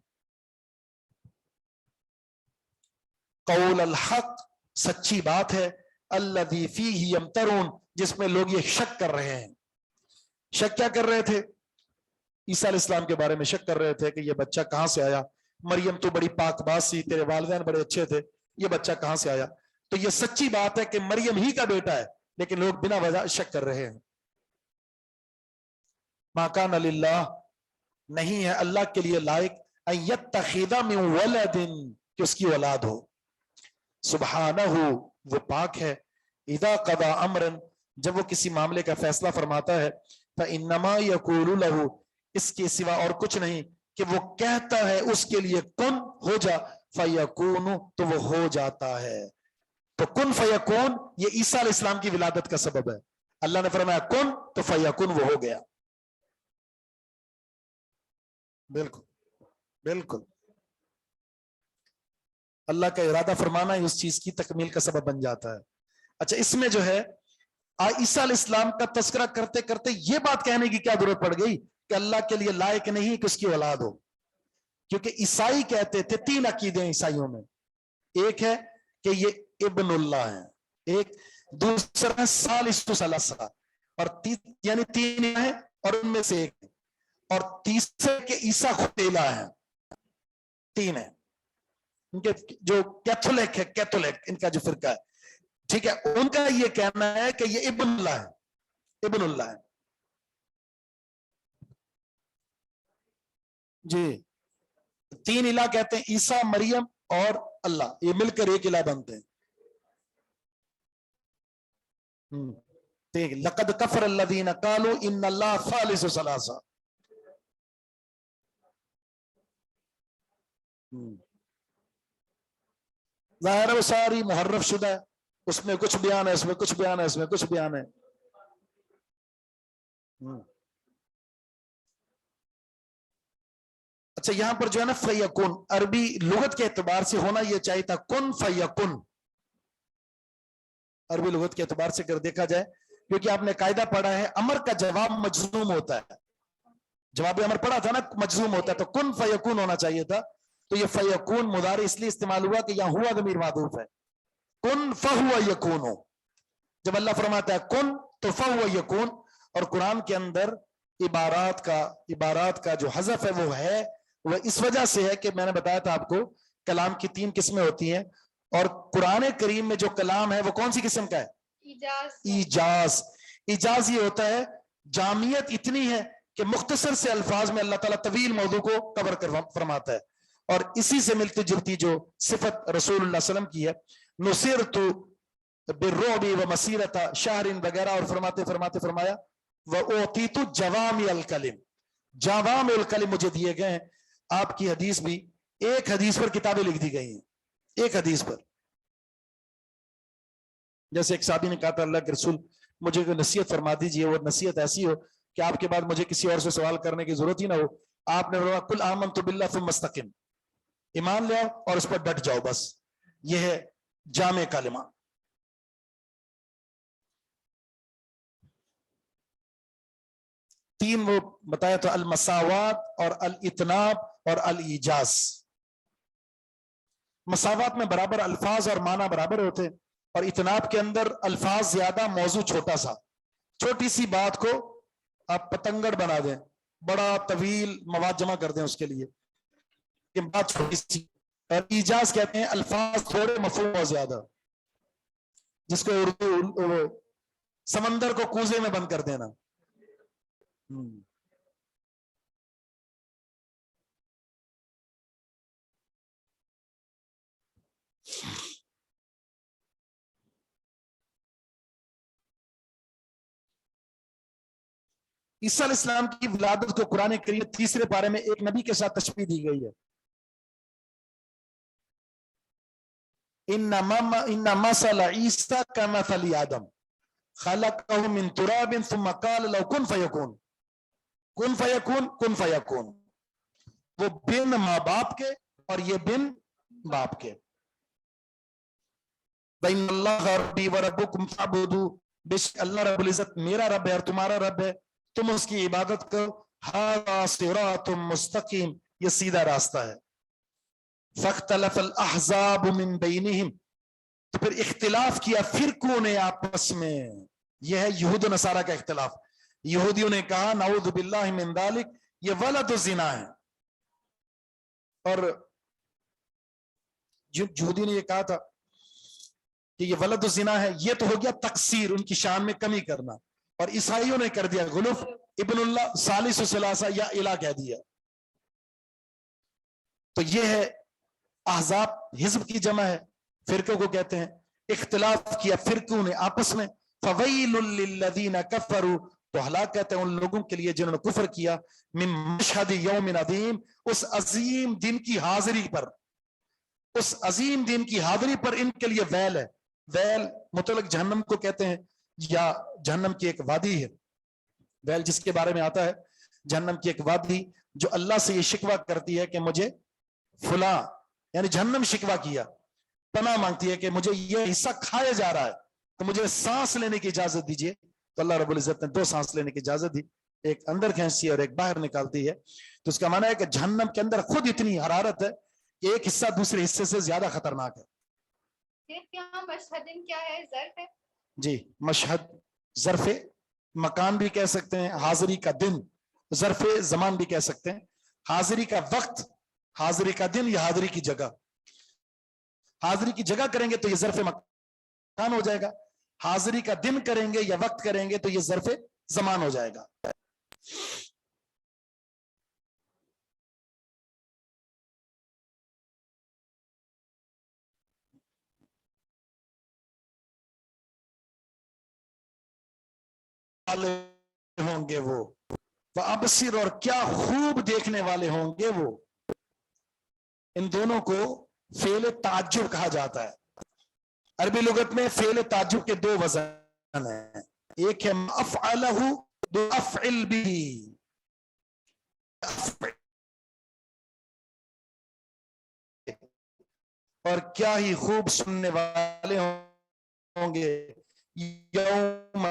قول الحق، سچی بات ہے، الذی فیہ یمترون، جس میں لوگ یہ شک کر رہے ہیں. شک کیا کر رہے تھے؟ عیسیٰ علیہ السلام کے بارے میں شک کر رہے تھے کہ یہ بچہ کہاں سے آیا. مریم تو بڑی پاک باز سی، تیرے والدین بڑے اچھے تھے، یہ بچہ کہاں سے آیا. تو یہ سچی بات ہے کہ مریم ہی کا بیٹا ہے، لیکن لوگ بنا وجہ شک کر رہے ہیں. ما کان للہ، نہیں ہے اللہ کے لیے لائق، ان یتخذ من ولد، کہ اس کی اولاد ہو. سبحانہ، وہ پاک ہے. اذا قضى امرا، جب وہ کسی معاملے کا فیصلہ فرماتا ہے، فانما یقول له، اس کے سوا اور کچھ نہیں کہ وہ کہتا ہے اس کے لیے کن، ہو جا، فیکون، تو وہ ہو جاتا ہے. تو کن فیکون یہ عیسیٰ علیہ السلام کی ولادت کا سبب ہے. اللہ نے فرمایا کن تو فیکون، وہ ہو گیا. بالکل بالکل، اللہ کا ارادہ فرمانا ہی اس چیز کی تکمیل کا سبب بن جاتا ہے. اچھا، اس میں جو ہے عیسیٰ علیہ السلام کا تذکرہ کرتے کرتے یہ بات کہنے کی کیا ضرورت پڑ گئی کہ اللہ کے لیے لائق نہیں کہ اس کی اولاد ہو؟ کیونکہ عیسائی کہتے تھے، 3 عقیدے ہیں عیسائیوں میں. ایک ہے کہ یہ ابن اللہ ہے، ایک دوسرا ہے ثالث ثلاثہ، اور یعنی 3 ہیں اور ان میں سے ایک ہے، اور تیسرے کہ عیسیٰ خود الہ ہے. 3 ہیں. ان کے جو کیتھولک ہے، کیتھولک ان کا جو فرقہ ہے، ٹھیک ہے، ان کا یہ کہنا ہے کہ یہ ابن اللہ ہے، ابن اللہ ہے. جی، 3 الہ کہتے ہیں، عیسیٰ، مریم اور اللہ، یہ مل کر ایک الہ بنتے ہیں. لقد کفر الذین قالوا ان اللہ ثالث ثلاثہ. ظاہر ہے وہ ساری محرف شدہ ہے، اس میں کچھ بیان ہے، اس میں کچھ بیان ہے، اس میں کچھ بیان ہے. اچھا، یہاں پر جو ہے نا فیکون، عربی لغت کے اعتبار سے ہونا یہ چاہیے تھا کن فیکن. عربی لغت کے اعتبار سے اگر دیکھا جائے، کیونکہ آپ نے قاعدہ پڑھا ہے امر کا جواب مجزوم ہوتا ہے، جواب امر پڑھا تھا نا مجزوم ہوتا ہے، تو کن فیکون ہونا چاہیے تھا. تو یہ فیکون مضارع اس لیے استعمال ہوا کہ یہاں ہوا ضمیر معذوف ہے. کن فہو یکون، جب اللہ فرماتا ہے کن تو فہو یکون. اور قرآن کے اندر عبارات کا جو حذف ہے وہ اس وجہ سے ہے کہ میں نے بتایا تھا آپ کو کلام کی 3 قسمیں ہوتی ہیں، اور قرآن کریم میں جو کلام ہے وہ کون سی قسم کا ہے؟ ایجاز. ایجاز یہ ہوتا ہے جامعیت اتنی ہے کہ مختصر سے الفاظ میں اللہ تعالیٰ طویل موضوع کو کور فرماتا ہے. اور اسی سے ملتی جلتی جو صفت رسول اللہ صلی اللہ علیہ وسلم کی ہے نصرت بالرعب ومسیرۃ شہر وغیرہ، اور فرماتے فرمایا وأعطیت جوامع الکلم، جوامع الکلم مجھے دیے گئے ہیں. آپ کی حدیث بھی ایک حدیث پر کتابیں لکھ دی گئی ہیں، ایک حدیث پر. جیسے ایک صحابی نے کہا تھا اللہ کے رسول مجھے کوئی نصیحت فرما دیجیے، وہ نصیحت ایسی ہو کہ آپ کے بعد مجھے کسی اور سے سوال کرنے کی ضرورت ہی نہ ہو. آپ نے فرمایا قل آمنت باللہ ثم استقم، ایمان لے آؤ اور اس پر ڈٹ جاؤ، بس یہ ہے جامع کلمہ. تین وہ بتایا تو المساوات اور الاتناب اور الایجاز. مساوات میں برابر الفاظ اور معنی برابر ہوتے، اور اتناب کے اندر الفاظ زیادہ، موضوع چھوٹا سا. چھوٹی سی بات کو آپ پتنگڑ بنا دیں، بڑا طویل مواد جمع کر دیں اس کے لیے، کہ بات چھوٹی سی. اور ایجاز کہتے ہیں الفاظ تھوڑے مفہوم بہت زیادہ، جس کو اردو سمندر کو کوزے میں بند کر دینا. عیسیٰ علیہ السلام کی ولادت کو قرآن کریم تیسرے پارے میں ایک نبی کے ساتھ تشبیہ دی گئی ہے. ان مثل عیسیٰ کمثل آدم خلقہ من تراب ثم قال له کن فیکون، کن فیکون، کن فیکون. وہ بن ماں باپ کے اور یہ بن باپ کے. بین اللہ ربی و ربکم فاعبدوا، بے شک اللہ رب العزت میرا رب ہے اور تمہارا رب ہے، تم اس کی عبادت کرو. ھذا صراط مستقیم، یہ سیدھا راستہ ہے. فاختلف الاحزاب من بینہم، تو پھر اختلاف کیا فرقوں نے آپس میں. یہ ہے یہود و نصارہ کا اختلاف. یہودیوں نے کہا نعوذ باللہ من ذالک، یہ ولد الزنا ہے. اور یہودی نے یہ کہا تھا کہ یہ ولد الزنا ہے، یہ تو ہو گیا تقصیر، ان کی شان میں کمی کرنا. اور عیسائیوں نے کر دیا غلف، ابن اللہ ثالث ثلاثہ یا الہ کہہ دیا. تو یہ ہے احزاب، حزب کی جمع ہے، فرقوں کو کہتے ہیں. اختلاف کیا فرقوں نے آپس میں. فویل للذین کفروا، تو ہلاک کہتے ہیں ان لوگوں کے لیے جنہوں نے کفر کیا. من مشہد یوم عظیم، اس عظیم دن کی حاضری پر، اس عظیم دن کی حاضری پر ان کے لیے ویل ہے. ویل متعلق جہنم کو کہتے ہیں، یا جہنم کی ایک وادی ہے. ویل جس کے بارے میں آتا ہے جہنم کی ایک وادی جو اللہ سے یہ شکوہ کرتی ہے کہ مجھے فلاں، یعنی جہنم شکوہ کیا، پناہ مانگتی ہے کہ مجھے یہ حصہ کھایا جا رہا ہے تو مجھے سانس لینے کی اجازت دیجیے. تو اللہ رب العزت نے دو سانس لینے کی اجازت دی، ایک اندر کھینچتی ہے اور ایک باہر نکالتی ہے. تو اس کا معنی ہے کہ جہنم کے اندر خود اتنی حرارت ہے کہ ایک حصہ دوسرے حصے سے زیادہ خطرناک ہے. مشہد کیا ہے؟ ظرف ہے جی، مشہد ظرف مکان بھی کہہ سکتے ہیں، حاضری کا دن ظرف زمان بھی کہہ سکتے ہیں. حاضری کا وقت، حاضری کا دن یا حاضری کی جگہ. حاضری کی جگہ کریں گے تو یہ ظرف مکان ہو جائے گا، حاضری کا دن کریں گے یا وقت کریں گے تو یہ ظرف زمان ہو جائے گا. ہوں گے وہ ابصر، اور کیا خوب دیکھنے والے ہوں گے وہ. ان دونوں کو فعل تعجب کہا جاتا ہے. عربی لغت میں فعل تعجب کے دو وزن ہیں، ایک ہے افعلہ، دو افعل بھی. اور کیا ہی خوب سننے والے ہوں گے یوم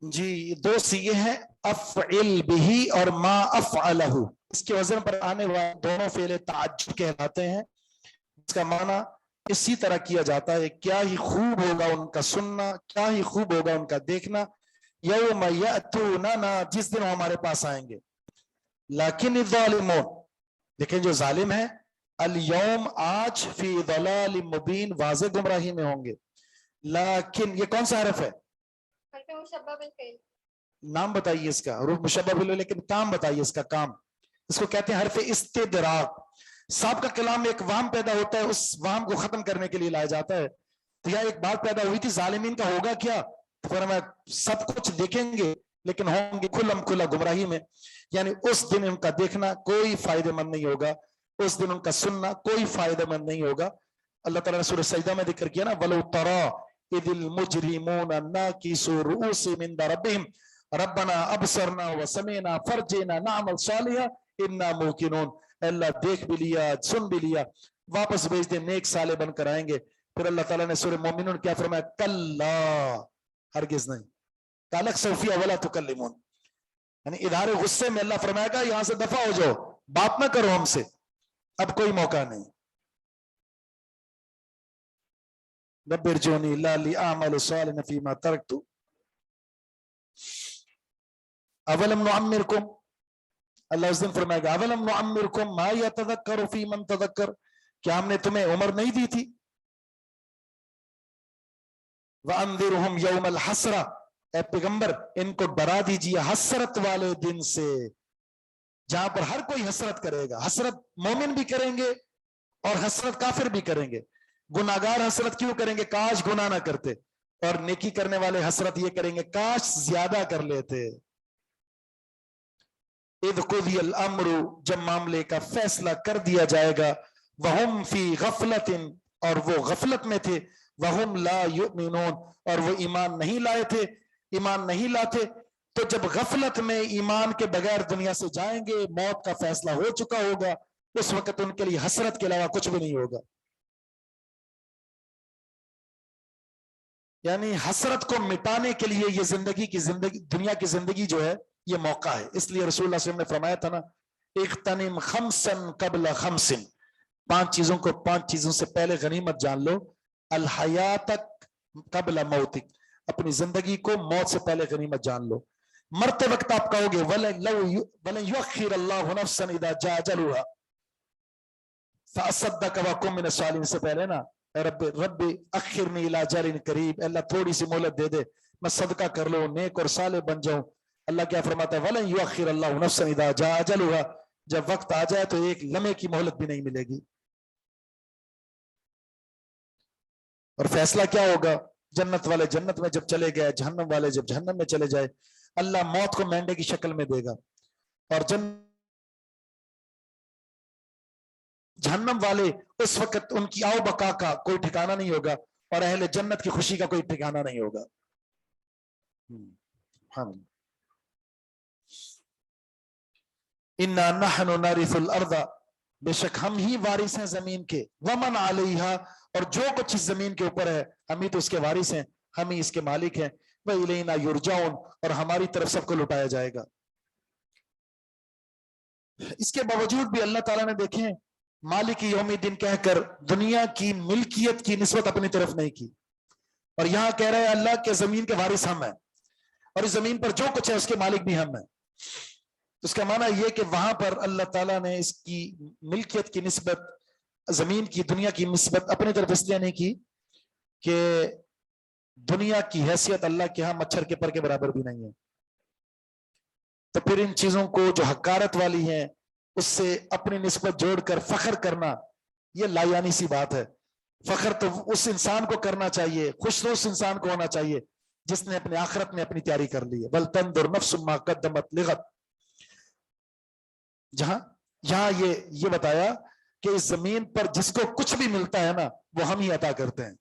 جی دو سیغے ہیں افعل بہی اور ما افعلہو، اس کے وزن پر آنے والے دونوں فعل تعجب کہلاتے ہیں. اس کا معنی اسی طرح کیا جاتا ہے کیا ہی خوب ہوگا ان کا سننا، کیا ہی خوب ہوگا ان کا دیکھنا، یوم یأتوننا، جس دن وہ ہمارے پاس آئیں گے. لیکن الظالمون، لیکن جو ظالم ہیں، الیوم آج، فی ضلال مبین، واضح گمراہی میں ہوں گے. لیکن یہ کون سا حرف ہے؟ حرف مشبہ بالفعل. نام بتائیے اس کا، حروف مشبہ بالفعل، لیکن کام بتائیے اس کا کام. اس کو کہتے ہیں حرف استدراک. سابقہ کا کلام میں ایک وہم پیدا ہوتا ہے، اس وہم کو ختم کرنے کے لیے لایا جاتا ہے. تو یہاں ایک بات پیدا ہوئی تھی ظالمین کا ہوگا کیا، تو فرمایا سب کچھ دیکھیں گے لیکن ہوں گے کھلم کھلا گمراہی میں. یعنی اس دن ان کا دیکھنا کوئی فائدہ مند نہیں ہوگا، اس دن ان کا سننا کوئی فائدہ مند نہیں ہوگا. اللہ تعالیٰ نے سورہ سجدہ میں ذکر کیا نا، وَلَوْ تَرَىٰ إِذِ الْمُجْرِمُونَ نَاكِسُو رُءُوسِهِمْ عِندَ رَبِّهِمْ رَبَّنَا أَبْصَرْنَا وَسَمِعْنَا فَارْجِعْنَا نَعْمَلْ صَالِحًا إِنَّا مُوقِنُونَ. اللہ دیکھ بھی لیا، سن بھی لیا، واپس بھیج دے، نیک صالح بن کر آئیں گے. پھر اللہ تعالیٰ نے سورہ مومنون کیا فرمایا، کلا، ہرگز نہیں، کالک صوفیہ ولا تکلمون. یعنی اظہار غصے میں اللہ فرمائے گا یہاں سے دفع ہو جاؤ، بات نہ کرو ہم سے، اب کوئی موقع نہیں. رب ارجعونی لعلی اعمل صالحا فیما ترکت اولم نعمرکم. اللہ اس دن فرمائے گا اولم نعمرکم ما یتذکر فی من تذکر، کیا ہم نے تمہیں عمر نہیں دی تھی. وانذرہم یوم الحسرہ، اے پیغمبر ان کو ڈرا دیجیے حسرت والے دن سے، جہاں پر ہر کوئی حسرت کرے گا. حسرت مومن بھی کریں گے اور حسرت کافر بھی کریں گے. گناہگار حسرت کیوں کریں گے، کاش گناہ نہ کرتے، اور نیکی کرنے والے حسرت یہ کریں گے کاش زیادہ کر لیتے. اذ قضی الامر، جب معاملے کا فیصلہ کر دیا جائے گا، وہم فی غفلت، اور وہ غفلت میں تھے، وہم لا یؤمنون، اور وہ ایمان نہیں لائے تھے، ایمان نہیں لاتے. تو جب غفلت میں ایمان کے بغیر دنیا سے جائیں گے، موت کا فیصلہ ہو چکا ہوگا، اس وقت ان کے لیے حسرت کے علاوہ کچھ بھی نہیں ہوگا. یعنی حسرت کو مٹانے کے لیے یہ زندگی دنیا کی زندگی جو ہے یہ موقع ہے. اس لیے رسول اللہ صلی اللہ علیہ وسلم نے فرمایا تھا نا، اغتنم خمسا قبل خمس، 5 چیزوں کو 5 چیزوں سے پہلے غنیمت جان لو. الحیاتک قبل موتک، اپنی زندگی کو موت سے پہلے غنیمت جان لو. مرتے وقت آپ کہو گے وَلَن يُؤَخِّرَ اللَّهُ نَفْسًا إِذَا جَاءَ أَجَلُهَا فَأَصَّدَّقَ وَأَكُن مِّنَ الصَّالِحِينَ، سے پہلے نا رب اخرنی الی اجل قریب، اللہ تھوڑی سی مہلت دے دے، میں صدقہ کر لوں، نیک اور صالح بن جاؤں. اللہ کیا فرماتا ہے، وَلَن يُؤَخِّرَ اللَّهُ نَفْسًا إِذَا جَاءَ أَجَلُهَا، جب وقت آ جائے تو ایک لمحے کی مہلت بھی نہیں ملے گی. اور فیصلہ کیا ہوگا، جنت والے جنت میں جب چلے گئے، جہنم والے جب جہنم میں چلے جائے، اللہ موت کو مینڈے کی شکل میں دے گا، اور جہنم والے اس وقت ان کی آؤ بقا کا کوئی ٹھکانہ نہیں ہوگا، اور اہل جنت کی خوشی کا کوئی ٹھکانہ نہیں ہوگا. اِنَّا نَحْنُ نَرِثُ الْأَرْضَ، بے شک ہم ہی وارث ہیں زمین کے، وَمَنْ عَلَيْهَا، اور جو کچھ اس زمین کے اوپر ہے ہم ہی تو اس کے وارث ہیں، ہم ہی اس کے مالک ہیں. وَإِلَيْنَا يُرْجَعُونَ، اور ہماری طرف سب کو لٹایا جائے گا. اس کے باوجود بھی اللہ تعالیٰ نے دیکھیں مالک یوم الدین کہہ کر دنیا کی ملکیت کی نسبت اپنی طرف نہیں کی، اور یہاں کہہ رہے ہیں اللہ کے زمین کے وارث ہم ہیں، اور اس زمین پر جو کچھ ہے اس کے مالک بھی ہم ہیں. اس کا معنی یہ کہ وہاں پر اللہ تعالیٰ نے اس کی ملکیت کی نسبت، زمین کی، دنیا کی نسبت اپنی طرف اس لیے نہیں کی کہ دنیا کی حیثیت اللہ کے ہاں مچھر کے پر کے برابر بھی نہیں ہے. تو پھر ان چیزوں کو جو حقارت والی ہیں اس سے اپنی نسبت جوڑ کر فخر کرنا یہ لایانی سی بات ہے. فخر تو اس انسان کو کرنا چاہیے، خوش تو اس انسان کو ہونا چاہیے جس نے اپنے آخرت میں اپنی تیاری کر لی ہے. بل تنظر نفس ما قدمت لغد، جہاں یہاں یہ بتایا کہ اس زمین پر جس کو کچھ بھی ملتا ہے نا وہ ہم ہی عطا کرتے ہیں.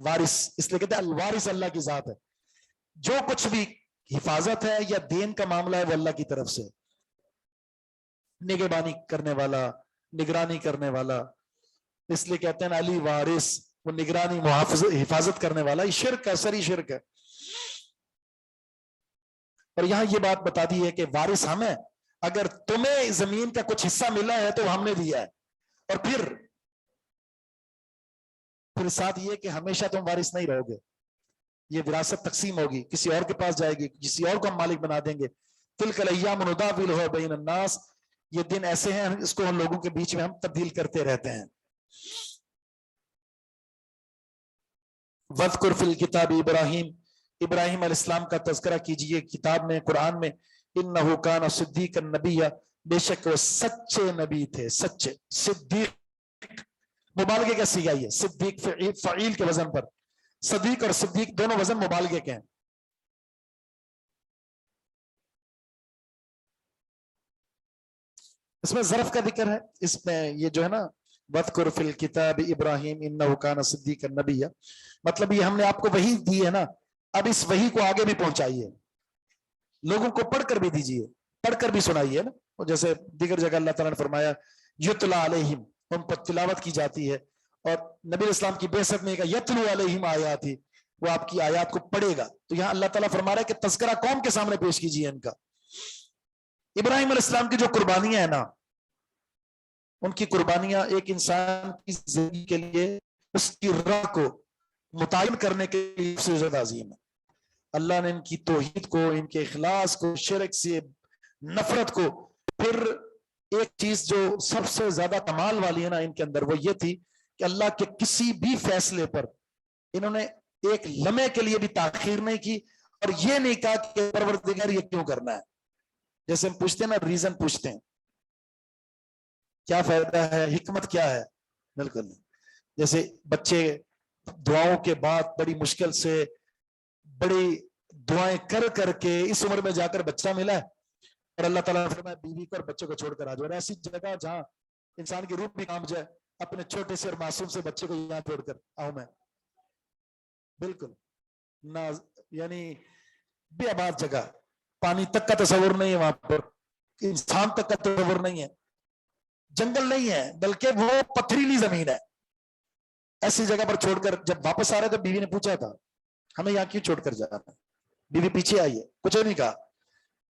وارث اس لیے کہتے ہیں الوارث اللہ کی ذات ہے، جو کچھ بھی حفاظت ہے یا دین کا معاملہ ہے وہ اللہ کی طرف سے، نگہبانی کرنے والا، نگرانی کرنے والا. اس لیے کہتے ہیں علی وارث، وہ نگرانی، حفاظت کرنے والا. یہ شرک ہے، سری شرک ہے. اور یہاں یہ بات بتا دی ہے کہ وارث ہم ہیں، اگر تمہیں زمین کا کچھ حصہ ملا ہے تو ہم نے دیا ہے، اور پھر ساتھ یہ کہ ہمیشہ تم وارث نہیں رہو گے، یہ وراثت تقسیم ہوگی، کسی اور کے پاس جائے گی، کسی اور کو ہم مالک بنا دیں گے۔ تلک الایام نداولها بین الناس، یہ دن ایسے ہیں اس کو ہم لوگوں کے بیچ میں ہم تبدیل کرتے رہتے ہیں۔ وَاذْكُرْ فِي الْكِتَابِ ابراہیم، ابراہیم علیہ السلام کا تذکرہ کیجئے کتاب میں، قرآن میں۔ اِنَّهُ كَانَ صِدِّيقًا نَبِيًّا، بے شک وہ سچے نبی تھے، سچے۔ صدیق مبالغے کا صیغہ ہے، صدیق فعیل کے وزن پر، صدیق اور صدیق دونوں وزن مبالغے کے ہیں۔ اس میں ظرف کا ذکر ہے، اس میں یہ جو ہے نا وَاذْكُرْ فِي الْكِتَابِ ابراہیم إِنَّهُ كَانَ صِدِّيقًا نَبِيًّا، مطلب یہ ہم نے آپ کو وحی دی ہے نا، اب اس وحی کو آگے بھی پہنچائیے، لوگوں کو پڑھ کر بھی دیجیے، پڑھ کر بھی سنائیے نا، جیسے دیگر جگہ اللہ تعالیٰ نے فرمایا یتلا علیہم، ان پر تلاوت کی جاتی ہے، اور نبی اسلام کی بعثت میں کہا یتلو علیہم آیاتی، وہ آپ کی آیات کو پڑھے گا، تو یہاں اللہ تعالیٰ فرما رہا ہے کہ تذکرہ قوم کے سامنے پیش کیجیے ان کا۔ ابراہیم علیہ السلام کی جو قربانیاں ہیں نا، ان کی قربانیاں ایک انسان کی زندگی کے لیے اس کی راہ کو متعین کرنے کے لیے سب سے زیادہ عظیم ہے۔ اللہ نے ان کی توحید کو، ان کے اخلاص کو، شرک سے نفرت کو، پھر ایک چیز جو سب سے زیادہ کمال والی ہے نا ان کے اندر، وہ یہ تھی کہ اللہ کے کسی بھی فیصلے پر انہوں نے ایک لمحے کے لیے بھی تاخیر نہیں کی، اور یہ نہیں کہا کہ پروردگار یہ کیوں کرنا ہے، جیسے ہم پوچھتے ہیں نا، ریزن پوچھتے ہیں کیا فائدہ ہے، حکمت کیا ہے، بالکل جیسے بچے دعاؤں کے بعد بڑی مشکل سے بڑی دعائیں کر کر کے اس عمر میں جا کر بچہ ملا ہے، اور اللہ تعالیٰ نے فرمایا بیوی کو اور بچوں کو چھوڑ کر آ جاؤ، اور ایسی جگہ جہاں انسان کی روح بھی کام جائے، اپنے چھوٹے سے اور معصوم سے بچے کو یہاں چھوڑ کر آؤں میں، بالکل نہ، یعنی بے آباد جگہ، پانی تک کا تصور نہیں ہے وہاں پر، انسان تک کا تصور نہیں ہے، جنگل نہیں ہے بلکہ وہ پتھریلی زمین ہے، ایسی جگہ پر چھوڑ کر جب واپس آ رہے تو بیوی نے پوچھا تھا ہمیں یہاں کیوں چھوڑ کر جا رہا ہے، بیوی پیچھے آئی ہے، کچھ نہیں کہا،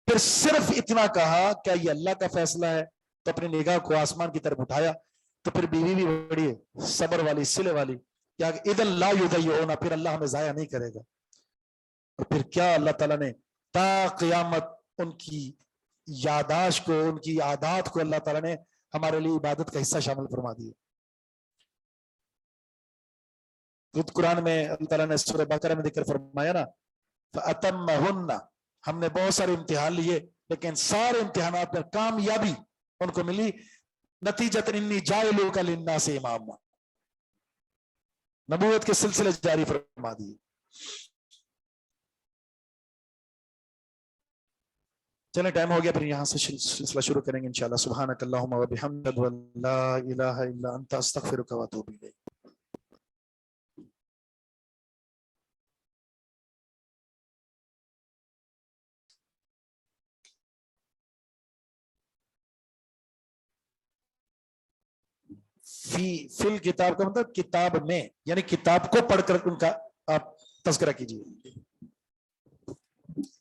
پھر صرف اتنا کہا کیا یہ اللہ کا فیصلہ ہے، تو اپنی نگاہ کو آسمان کی طرف اٹھایا، تو پھر بیوی بھی بڑی صبر والی، صلے والی، کیا اذن لا یضیعون، پھر اللہ ہمیں ضائع نہیں کرے گا، اور پھر کیا اللہ تعالیٰ نے تا قیامت ان کی یاداشت کو، ان کی عادات کو اللہ تعالیٰ نے ہمارے لیے عبادت کا حصہ شامل فرما دی۔ قرآن میں اللہ تعالیٰ نے سورہ بقرہ میں ذکر فرمایا نا فَأَتَمَّهُنَّ، ہم نے بہت سارے امتحان لیے لیکن سارے امتحانات میں کامیابی ان کو ملی، نتیجتاً انی جاعلُکَ للناس اماما، نبوت کے سلسلے جاری فرما دیے۔ چلیں ٹائم ہو گیا، پھر یہاں سے سلسلہ شروع کریں گے انشاءاللہ۔ سبحانک اللہم و بحمدک لا الہ الا انت استغفرک و اتوب الیک۔ فی الکتاب کا مطلب کتاب میں، یعنی کتاب کو پڑھ کر ان کا آپ تذکرہ کیجیے۔